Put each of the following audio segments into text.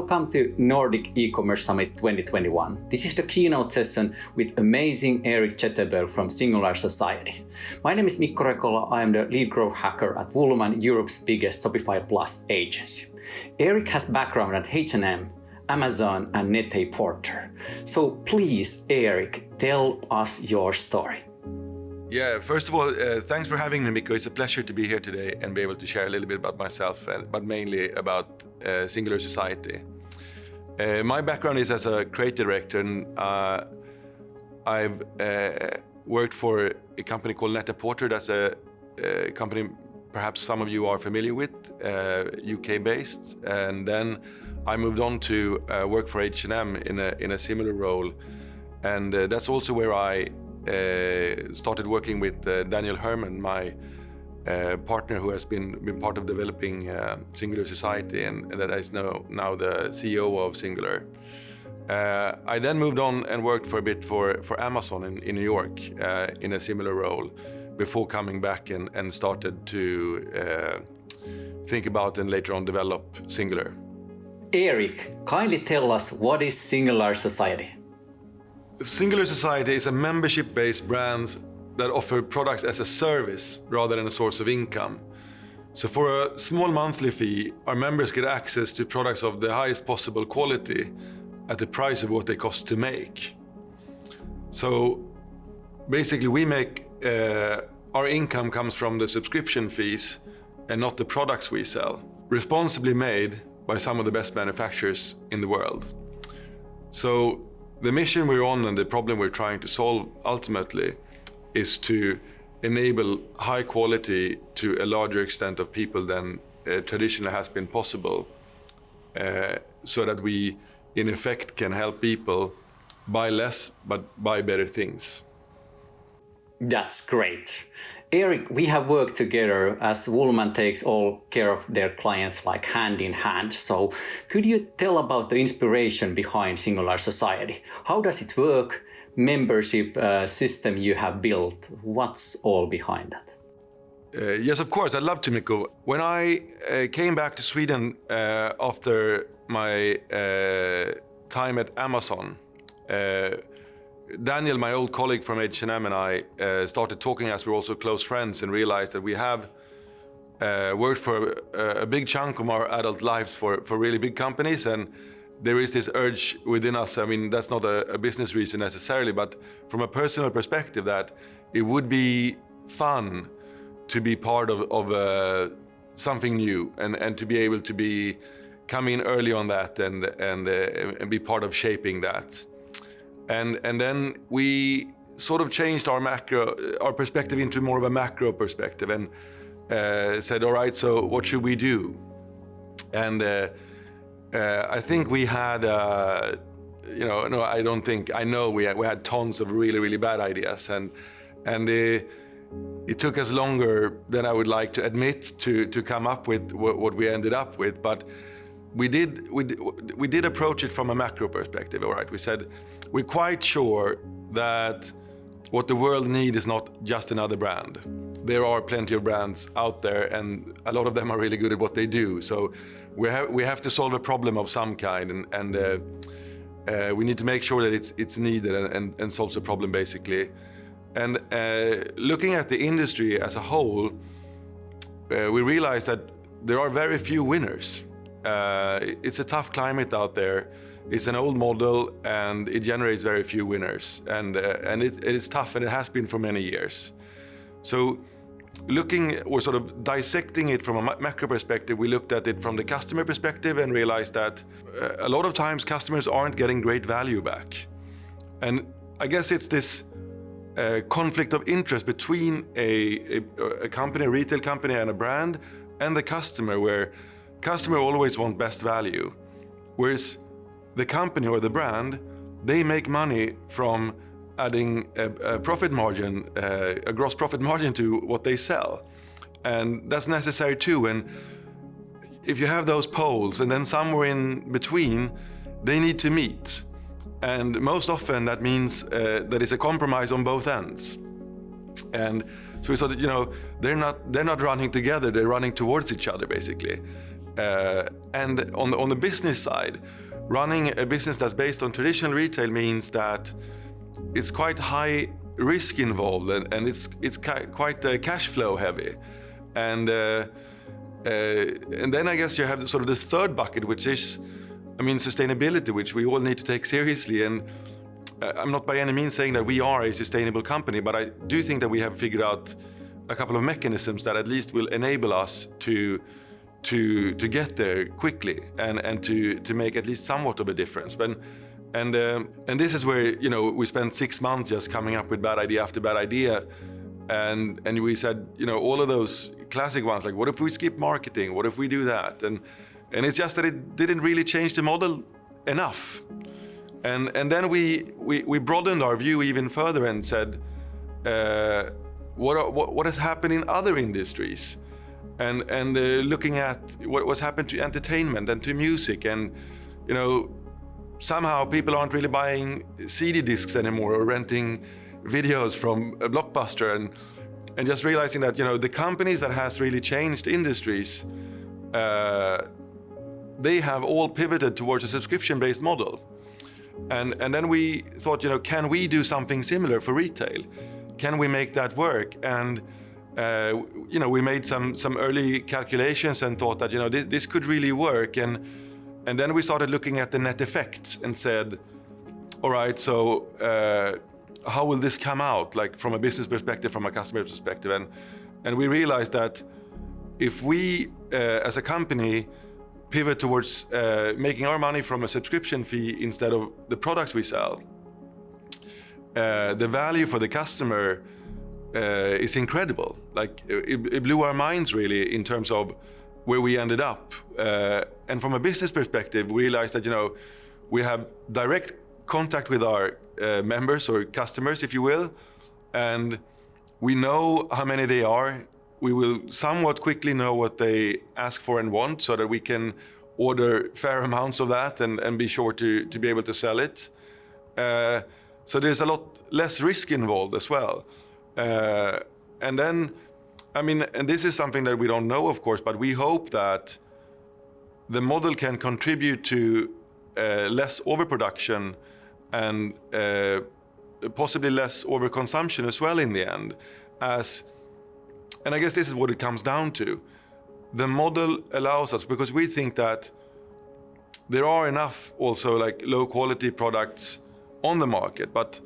welcome to Nordic E-commerce Summit 2021. This is the keynote session with amazing Erik Zetterberg from Singular Society. My name is Mikko Rekola. I am the lead growth hacker at Woolman, Europe's biggest Shopify Plus agency. Erik has background at H&M, Amazon, and Net-a-Porter. So please, Erik, tell us your story. Yeah, first of all, thanks for having me, Mikko. It's a pleasure to be here today and be able to share a little bit about myself, but mainly about Singular Society. My background is as a creative director, and I've worked for a company called Net-a-Porter. That's a company perhaps some of you are familiar with, UK-based. And then I moved on to work for H&M in a similar role. And that's also where I started working with Daniel Herman, my partner who has been part of developing Singular Society and that is now the CEO of Singular. I then moved on and worked for a bit for Amazon in New York in a similar role before coming back and started to think about and later on develop Singular. Erik, kindly tell us, what is Singular Society? Singular Society is a membership-based brand that offer products as a service rather than a source of income. So for a small monthly fee, our members get access to products of the highest possible quality at the price of what they cost to make. So basically we make, our income comes from the subscription fees and not the products we sell, responsibly made by some of the best manufacturers in the world. So the mission we're on and the problem we're trying to solve ultimately is to enable high quality to a larger extent of people than traditionally has been possible, so that we in effect can help people buy less but buy better things. That's great. Erik, we have worked together as Woolman takes all care of their clients like hand in hand. So could you tell about the inspiration behind Singular Society? How does it work? Membership system you have built. What's all behind that? Yes, of course. I'd love to, Mikko. When I came back to Sweden after my time at Amazon, Daniel, my old colleague from H&M, and I started talking as we're also close friends and realized that we have worked for a big chunk of our adult lives for really big companies, and there is this urge within us. I mean, that's not a business reason necessarily, but from a personal perspective, that it would be fun to be part of something new and to be able to come in early on that and be part of shaping that. And then we sort of changed our perspective into more of a macro perspective and said, all right, so what should we do? And I think we had, I know we had tons of really, really bad ideas. And it took us longer than I would like to admit to come up with what we ended up with. But we did approach it from a macro perspective, all right? We said, we're quite sure that what the world needs is not just another brand. There are plenty of brands out there, and a lot of them are really good at what they do. So we have to solve a problem of some kind, and we need to make sure that it's needed and solves a problem, basically. And looking at the industry as a whole, we realize that there are very few winners. It's a tough climate out there. It's an old model and it generates very few winners. And it is tough, and it has been for many years. So looking or sort of dissecting it from a macro perspective, we looked at it from the customer perspective and realized that a lot of times customers aren't getting great value back. And I guess it's this conflict of interest between a company, a retail company and a brand, and the customer, where customer always want best value, whereas the company or the brand, they make money from adding a profit margin, a gross profit margin to what they sell. And that's necessary too. And if you have those poles and then somewhere in between, they need to meet. And most often that means that it's a compromise on both ends. And so we saw that, they're not running together, they're running towards each other, basically. And on the business side, running a business that's based on traditional retail means that it's quite high risk involved, and it's quite cash flow heavy. And then I guess you have sort of this third bucket, which is, sustainability, which we all need to take seriously. And I'm not by any means saying that we are a sustainable company, but I do think that we have figured out a couple of mechanisms that at least will enable us to get there quickly and to make at least somewhat of a difference. And this is where we spent 6 months just coming up with bad idea after bad idea, and we said all of those classic ones, like what if we skip marketing, what if we do that, and it's just that it didn't really change the model enough. And then we broadened our view even further and said, what has happened in other industries, and looking at what's happened to entertainment and to music, and somehow people aren't really buying CD discs anymore or renting videos from a Blockbuster, and just realizing that the companies that has really changed industries, they have all pivoted towards a subscription-based model. And then we thought, can we do something similar for retail? Can we make that work? And we made some early calculations and thought that this could really work. And then we started looking at the net effect and said, all right, so how will this come out, like from a business perspective, from a customer perspective? And we realized that if we, as a company, pivot towards making our money from a subscription fee instead of the products we sell, the value for the customer is incredible. Like it blew our minds really in terms of where we ended up. And from a business perspective, we realized that we have direct contact with our members or customers, if you will, and we know how many they are. We will somewhat quickly know what they ask for and want, so that we can order fair amounts of that and be sure to be able to sell it. So there's a lot less risk involved as well. And then, and this is something that we don't know, of course, but we hope that the model can contribute to less overproduction and possibly less overconsumption as well in the end. And I guess this is what it comes down to. The model allows us, because we think that there are enough also like low quality products on the market, but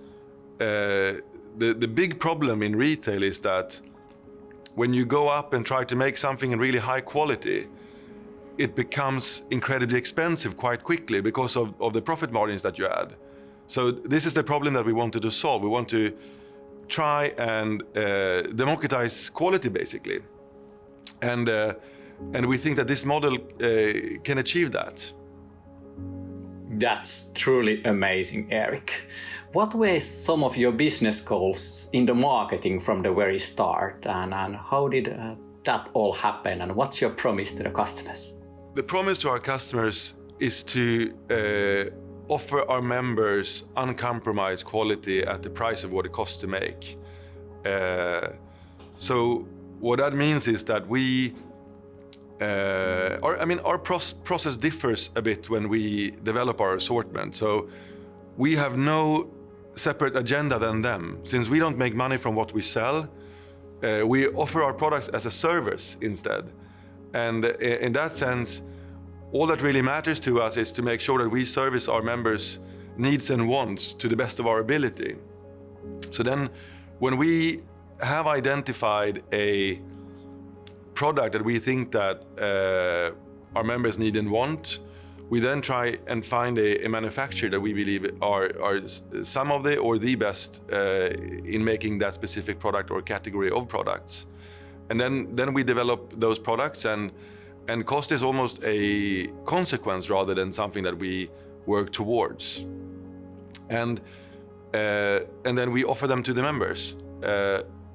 the big problem in retail is that when you go up and try to make something in really high quality, it becomes incredibly expensive quite quickly because of the profit margins that you add. So this is the problem that we wanted to solve. We want to try and democratize quality, basically. And we think that this model can achieve that. That's truly amazing, Erik. What were some of your business goals in the marketing from the very start, and how did that all happen, and what's your promise to the customers? The promise to our customers is to offer our members uncompromised quality at the price of what it costs to make. So what that means is that our process differs a bit when we develop our assortment. So we have no separate agenda than them. Since we don't make money from what we sell, we offer our products as a service instead. And in that sense, all that really matters to us is to make sure that we service our members' needs and wants to the best of our ability. So then, when we have identified a product that we think that our members need and want, we then try and find a manufacturer that we believe are some of the or the best in making that specific product or category of products. And then we develop those products, and cost is almost a consequence rather than something that we work towards. And then we offer them to the members.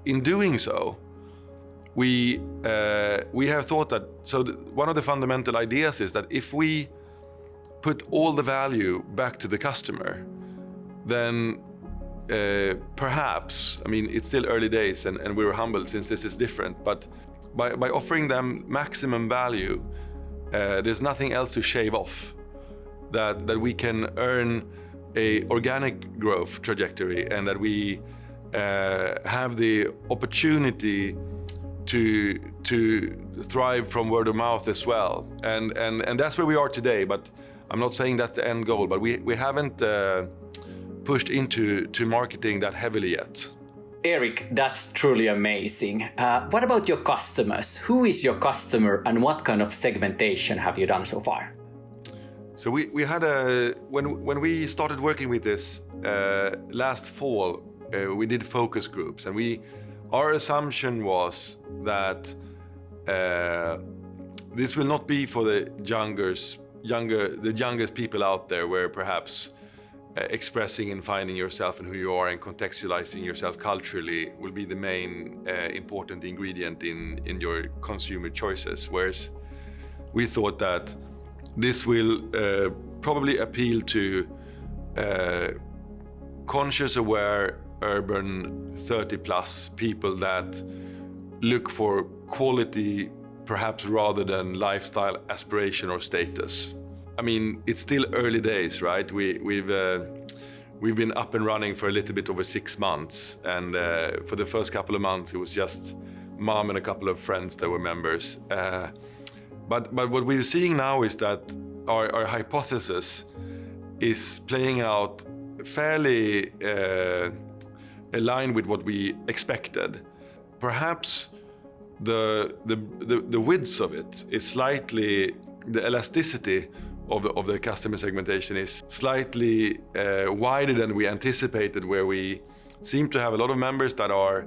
In doing so, we have thought that, one of the fundamental ideas is that if we put all the value back to the customer, then perhaps, it's still early days and we're humble since this is different, but by offering them maximum value, there's nothing else to shave off, that we can earn a organic growth trajectory, and that we have the opportunity to thrive from word of mouth as well. And that's where we are today, but I'm not saying that's the end goal, but we haven't pushed into marketing that heavily yet. Erik, that's truly amazing. What about your customers? Who is your customer and what kind of segmentation have you done so far? So we had when we started working with this last fall, we did focus groups, and our assumption was that this will not be for the youngest people out there, where perhaps expressing and finding yourself and who you are and contextualizing yourself culturally will be the main important ingredient in your consumer choices. Whereas we thought that this will probably appeal to conscious, aware, urban 30+ people that look for quality, perhaps rather than lifestyle aspiration or status. I mean, it's still early days, right? We've been up and running for a little bit over 6 months, and for the first couple of months it was just mom and a couple of friends that were members. But what we're seeing now is that our hypothesis is playing out fairly aligned with what we expected. Perhaps the width of it is slightly, the elasticity of the customer segmentation is slightly wider than we anticipated, where we seem to have a lot of members that are,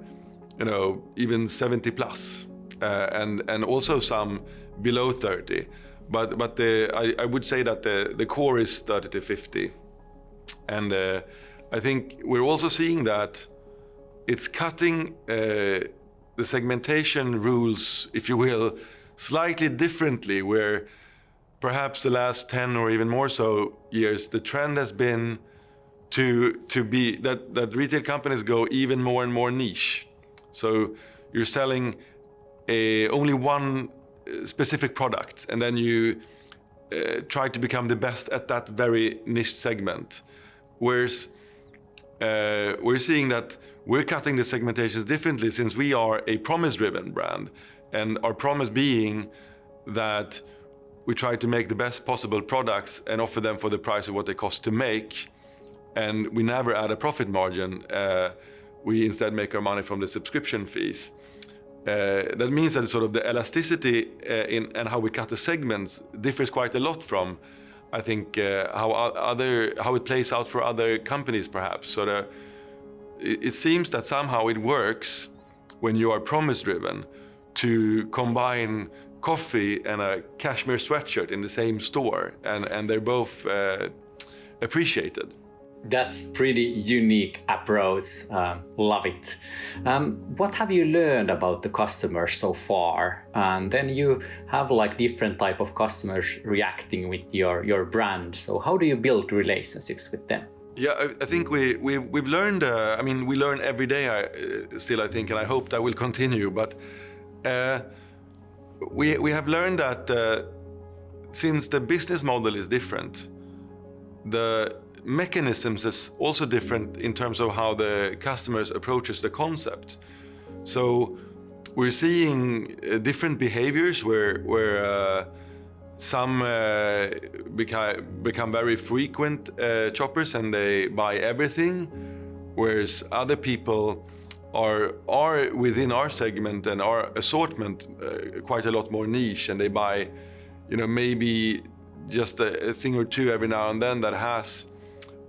even 70+, and also some below 30. But I would say that the core is 30 to 50. And I think we're also seeing that it's cutting the segmentation rules, if you will, slightly differently, where perhaps the last 10 or even more so years, the trend has been to be that retail companies go even more and more niche. So you're selling only one specific product, and then you try to become the best at that very niche segment. Whereas we're seeing that we're cutting the segmentations differently, since we are a promise-driven brand, and our promise being that we try to make the best possible products and offer them for the price of what they cost to make, and we never add a profit margin. We instead make our money from the subscription fees. That means that sort of the elasticity and how we cut the segments differs quite a lot from, I think, how it plays out for other companies, perhaps. So it seems that somehow it works when you are promise-driven to combine coffee and a cashmere sweatshirt in the same store, and they're both appreciated. That's pretty unique approach. Love it. What have you learned about the customers so far? And then you have different type of customers reacting with your brand. So how do you build relationships with them? Yeah, I think we've learned. We learn every day. I think, and I hope that will continue. But we have learned that since the business model is different, the mechanisms is also different in terms of how the customers approaches the concept. So we're seeing different behaviors where some become very frequent shoppers and they buy everything, whereas other people are within our segment and our assortment quite a lot more niche, and they buy maybe just a thing or two every now and then that has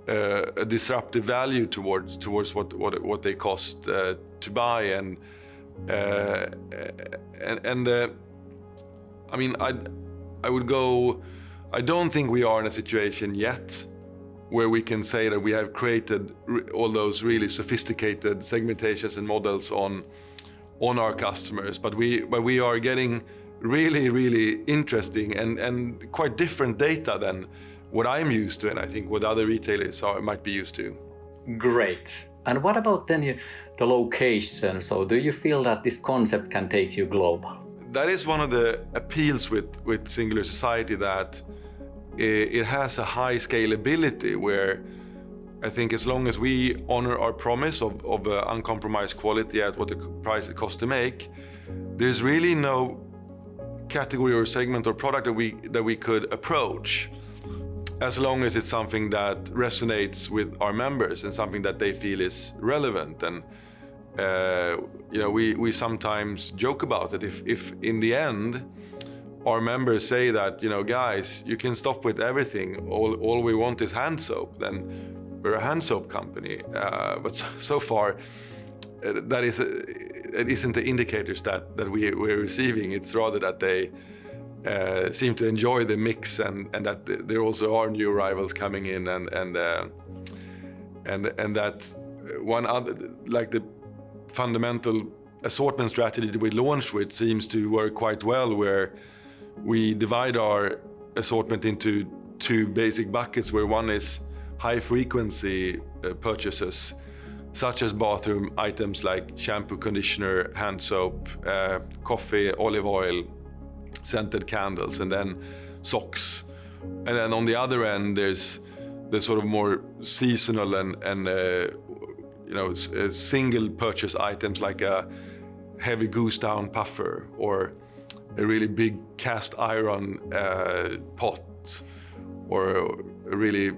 a disruptive value towards what they cost to buy, and I don't think we are in a situation yet where we can say that we have created all those really sophisticated segmentations and models on our customers, but we are getting really, really interesting and quite different data than what I'm used to, and I think what other retailers might be used to. Great. And what about then the location? So do you feel that this concept can take you global? that is one of the appeals with Singular Society, that it has a high scalability, where I think as long as we honor our promise of uncompromised quality at what the price it costs to make, there's really no category or segment or product that we could approach, as long as it's something that resonates with our members and something that they feel is relevant. And we sometimes joke about it. If in the end our members say that, guys, you can stop with everything, all we want is hand soap, then we're a hand soap company. But so far, it isn't the indicators that we're receiving. It's rather that they seem to enjoy the mix, and that there also are new arrivals coming in, and that one other, like the fundamental assortment strategy that we launched with, seems to work quite well, where we divide our assortment into two basic buckets, where one is high frequency purchases, such as bathroom items like shampoo, conditioner, hand soap, coffee, olive oil, scented candles, and then socks. And then on the other end, there's the sort of more seasonal and single purchase items, like a heavy goose down puffer, or a really big cast iron pot, or a really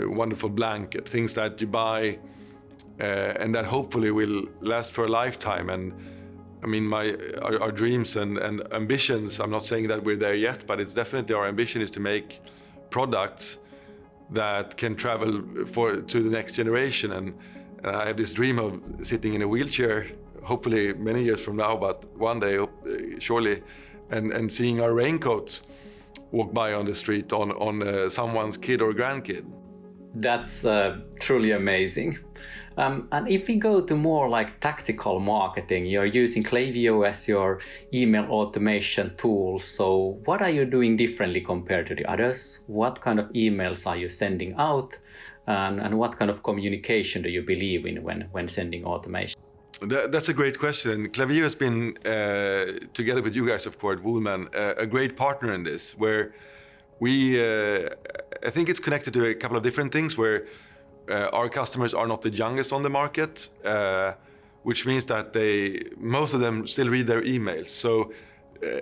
wonderful blanket, things that you buy and that hopefully will last for a lifetime. And I mean, our dreams and ambitions, I'm not saying that we're there yet, but it's definitely our ambition is to make products that can travel to the next generation. And I have this dream of sitting in a wheelchair, hopefully many years from now, but one day, surely, and seeing our raincoats walk by on the street on someone's kid or grandkid. That's truly amazing. And if we go to more like tactical marketing, you're using Klaviyo as your email automation tool. So what are you doing differently compared to the others? What kind of emails are you sending out? And what kind of communication do you believe in when sending automation? That's a great question. Klaviyo has been, together with you guys, of course, Woolman, a great partner in this, where we, I think it's connected to a couple of different things, where our customers are not the youngest on the market, which means that most of them still read their emails. So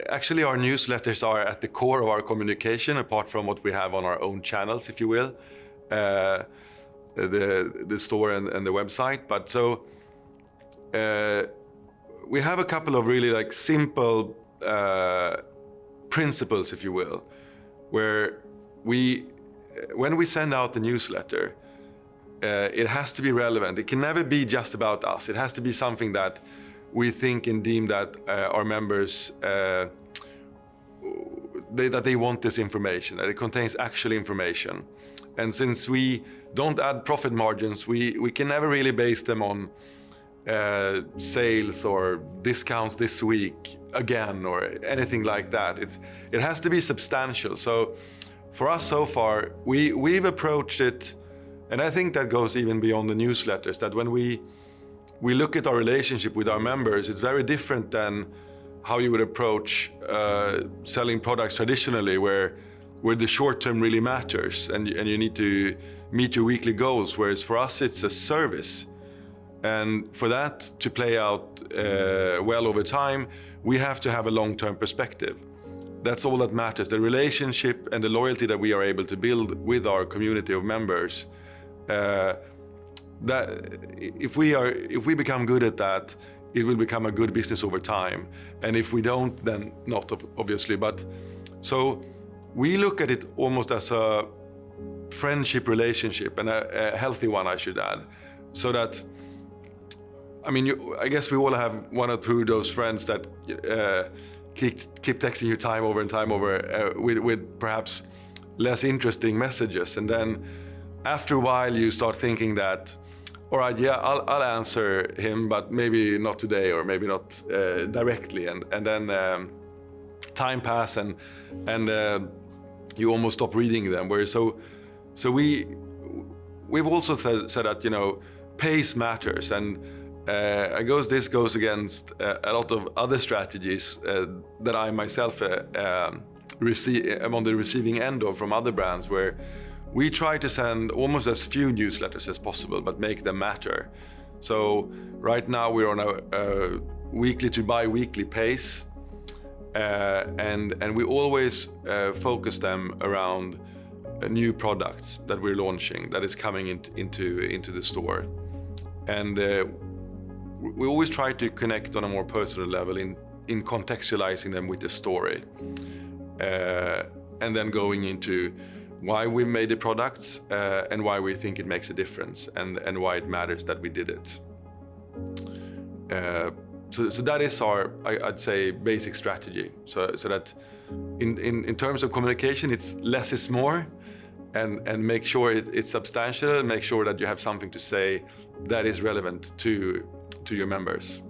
actually our newsletters are at the core of our communication, apart from what we have on our own channels, if you will, the store and the website. But so we have a couple of really like simple principles, if you will, where when we send out the newsletter, it has to be relevant. It can never be just about us. It has to be something that we think and deem that our members, that they want this information, that it contains actual information. And since we don't add profit margins, we can never really base them on sales or discounts this week again, or anything like that. It has to be substantial. So for us so far, we've approached it, and I think that goes even beyond the newsletters, that when we look at our relationship with our members, it's very different than how you would approach selling products traditionally, where the short term really matters and you need to meet your weekly goals, whereas for us it's a service. And for that to play out well over time, we have to have a long-term perspective. That's all that matters, the relationship and the loyalty that we are able to build with our community of members. That if we become good at that, it will become a good business over time. And if we don't, then not, obviously. But so we look at it almost as a friendship relationship, and a healthy one, I should add. So that, I mean, I guess we all have one or two of those friends that keep texting you time over and time over with perhaps less interesting messages. And then after a while, you start thinking that, all right, yeah, I'll answer him, but maybe not today, or maybe not directly. And then time pass, and you almost stop reading them. So we've also said that, pace matters, and This goes against a lot of other strategies that I myself am on the receiving end of from other brands, where we try to send almost as few newsletters as possible, but make them matter. So right now we're on a weekly to bi-weekly pace, and we always focus them around new products that we're launching that is coming into the store, and we always try to connect on a more personal level in contextualizing them with the story, and then going into why we made the products and why we think it makes a difference, and why it matters that we did it. So that is our, I'd say, basic strategy. So that in terms of communication, it's less is more, and make sure it's substantial, and make sure that you have something to say that is relevant to your members,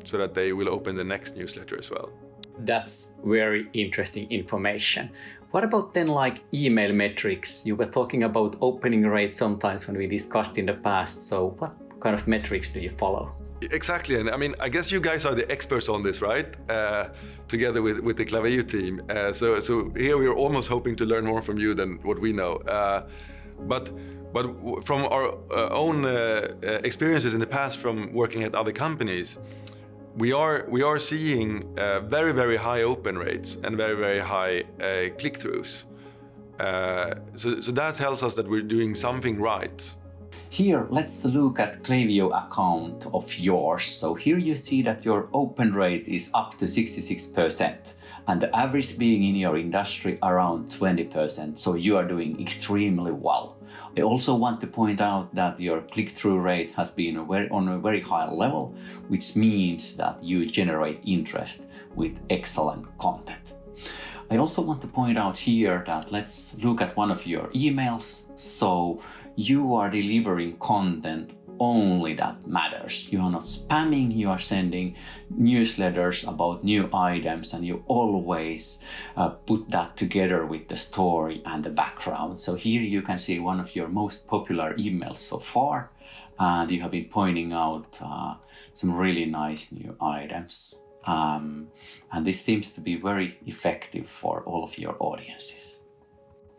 so that they will open the next newsletter as well. That's very interesting information. What about then like email metrics? You were talking about opening rate sometimes when we discussed in the past. So what kind of metrics do you follow? Exactly, and I mean, I guess you guys are the experts on this, right? Together with the Klaviyo team. So here we are almost hoping to learn more from you than what we know. But from our own experiences in the past from working at other companies, we are seeing very, very high open rates and very, very high click-throughs. So that tells us that we're doing something right. Here, let's look at Klaviyo account of yours. So here you see that your open rate is up to 66%, and the average being in your industry around 20%. So you are doing extremely well. I also want to point out that your click-through rate has been on a very high level, which means that you generate interest with excellent content. I also want to point out here that let's look at one of your emails. So you are delivering content only that matters. You are not spamming, you are sending newsletters about new items, and you always put that together with the story and the background. So here you can see one of your most popular emails so far, and you have been pointing out some really nice new items. And this seems to be very effective for all of your audiences.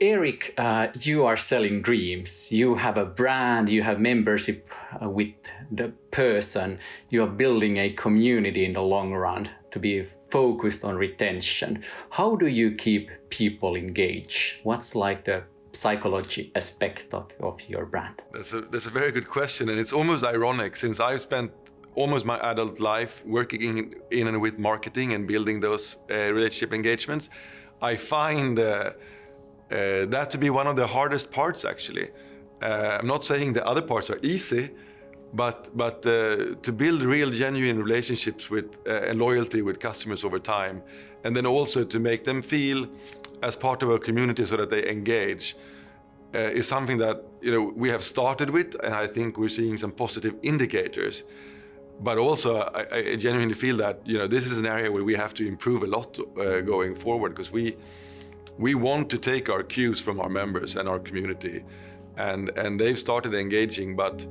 Erik, you are selling dreams. You have a brand, you have membership with the person. You are building a community in the long run to be focused on retention. How do you keep people engaged? What's like the psychology aspect of your brand? That's a very good question, and it's almost ironic since I've spent almost my adult life working in and with marketing and building those relationship engagements. I find that to be one of the hardest parts, actually. I'm not saying the other parts are easy, but to build real, genuine relationships with and loyalty with customers over time, and then also to make them feel as part of our community so that they engage, is something that we have started with, and I think we're seeing some positive indicators. But also, I genuinely feel that this is an area where we have to improve a lot going forward, because we want to take our cues from our members and our community, and they've started engaging. But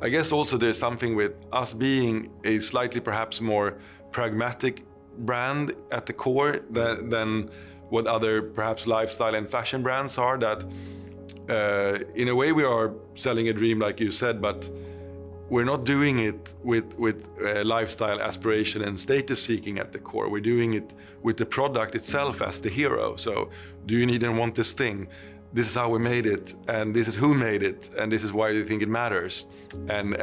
I guess also there's something with us being a slightly perhaps more pragmatic brand at the core than what other perhaps lifestyle and fashion brands are, that in a way we are selling a dream, like you said, but we're not doing it with lifestyle aspiration and status seeking at the core. We're doing it with the product itself as the hero. So, do you need and want this thing? This is how we made it, and this is who made it, and this is why we think it matters, and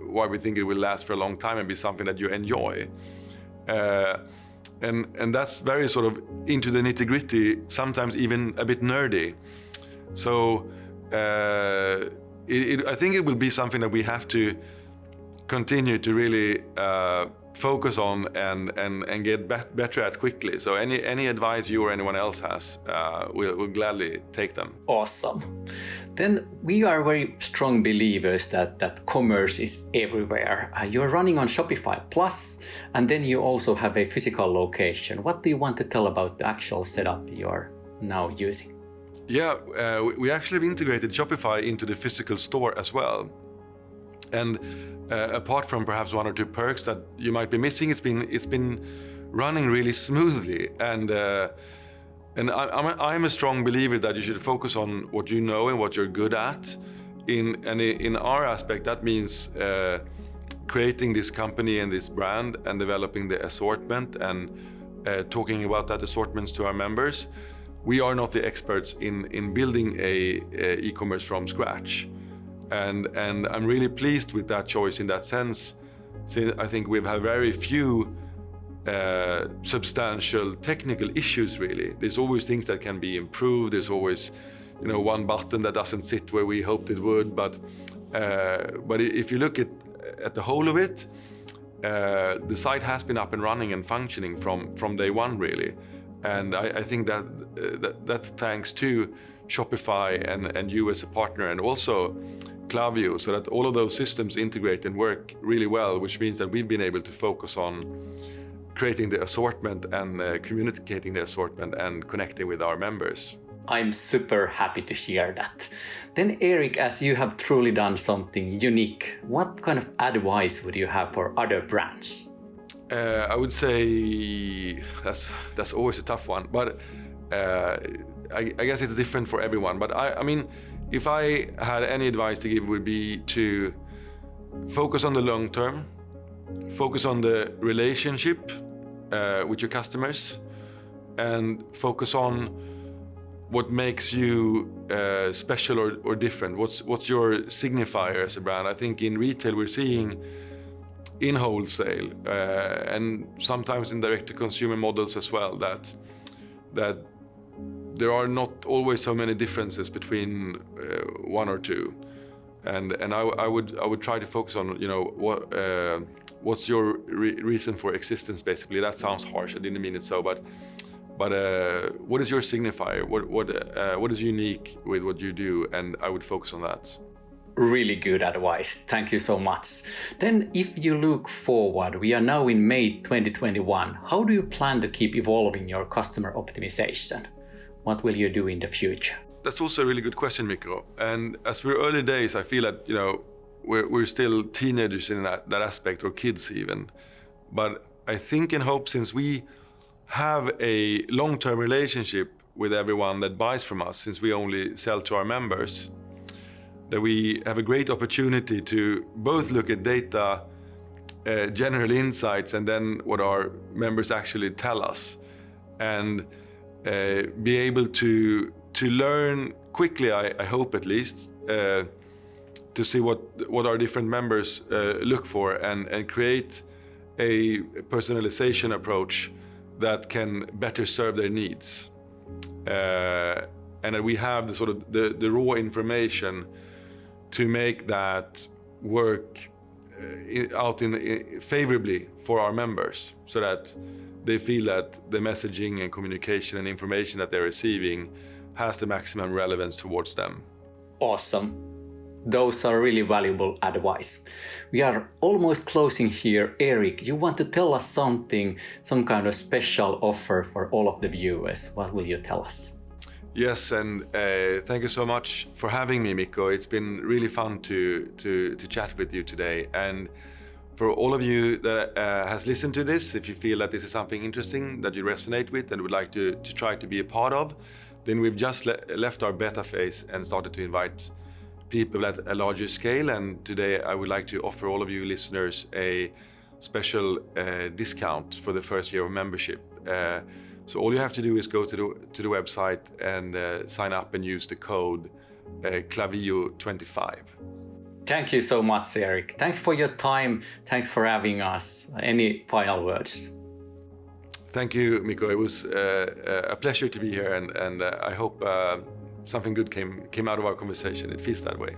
why we think it will last for a long time and be something that you enjoy. And that's very sort of into the nitty-gritty, sometimes even a bit nerdy. So I think it will be something that we have to continue to really focus on and get better at quickly. So any advice you or anyone else has, we'll gladly take them. Awesome. Then we are very strong believers that commerce is everywhere. You're running on Shopify Plus, and then you also have a physical location. What do you want to tell about the actual setup you're now using? Yeah, we actually have integrated Shopify into the physical store as well. And apart from perhaps one or two perks that you might be missing, it's been running really smoothly. And I'm a strong believer that you should focus on what you know and what you're good at. In our aspect, that means creating this company and this brand and developing the assortment and talking about that assortments to our members. We are not the experts in building a e-commerce from scratch. And I'm really pleased with that choice in that sense. Since I think we've had very few substantial technical issues really. There's always things that can be improved. There's always, one button that doesn't sit where we hoped it would. But if you look at the whole of it, the site has been up and running and functioning from day one really. And I think that's thanks to Shopify and you as a partner, and also Klaviyo, so that all of those systems integrate and work really well, which means that we've been able to focus on creating the assortment and communicating the assortment and connecting with our members. I'm super happy to hear that. Then Erik, as you have truly done something unique, what kind of advice would you have for other brands? I would say that's always a tough one, but I guess it's different for everyone. But I mean, if I had any advice to give, it would be to focus on the long term, focus on the relationship with your customers, and focus on what makes you special or different. What's your signifier as a brand? I think in retail we're seeing in wholesale and sometimes in direct-to-consumer models as well that there are not always so many differences between one or two, and I would try to focus on what's your reason for existence basically. That sounds harsh. I didn't mean it so, but what is your signifier? What is unique with what you do? And I would focus on that. Really good advice. Thank you so much. Then if you look forward, we are now in May 2021. How do you plan to keep evolving your customer optimization? What will you do in the future? That's also a really good question, Mikko. And as we're early days, I feel that we're still teenagers in that aspect, or kids even. But I think and hope, since we have a long-term relationship with everyone that buys from us, since we only sell to our members, that we have a great opportunity to both look at data, general insights, and then what our members actually tell us, and be able to learn quickly, I hope at least, to see what our different members look for, and create a personalization approach that can better serve their needs. And that we have the sort of the raw information to make that work favorably for our members, so that they feel that the messaging and communication and information that they're receiving has the maximum relevance towards them. Awesome. Those are really valuable advice. We are almost closing here. Erik, you want to tell us something, some kind of special offer for all of the viewers. What will you tell us? Yes, and thank you so much for having me, Mikko. It's been really fun to chat with you today. And for all of you that has listened to this, if you feel that this is something interesting that you resonate with and would like to try to be a part of, then we've just left our beta phase and started to invite people at a larger scale. And today I would like to offer all of you listeners a special discount for the first year of membership. So all you have to do is go to the website and sign up and use the code Klaviyo25. Thank you so much, Erik. Thanks for your time. Thanks for having us. Any final words? Thank you, Mikko. It was a pleasure to be here, and I hope something good came out of our conversation. It feels that way.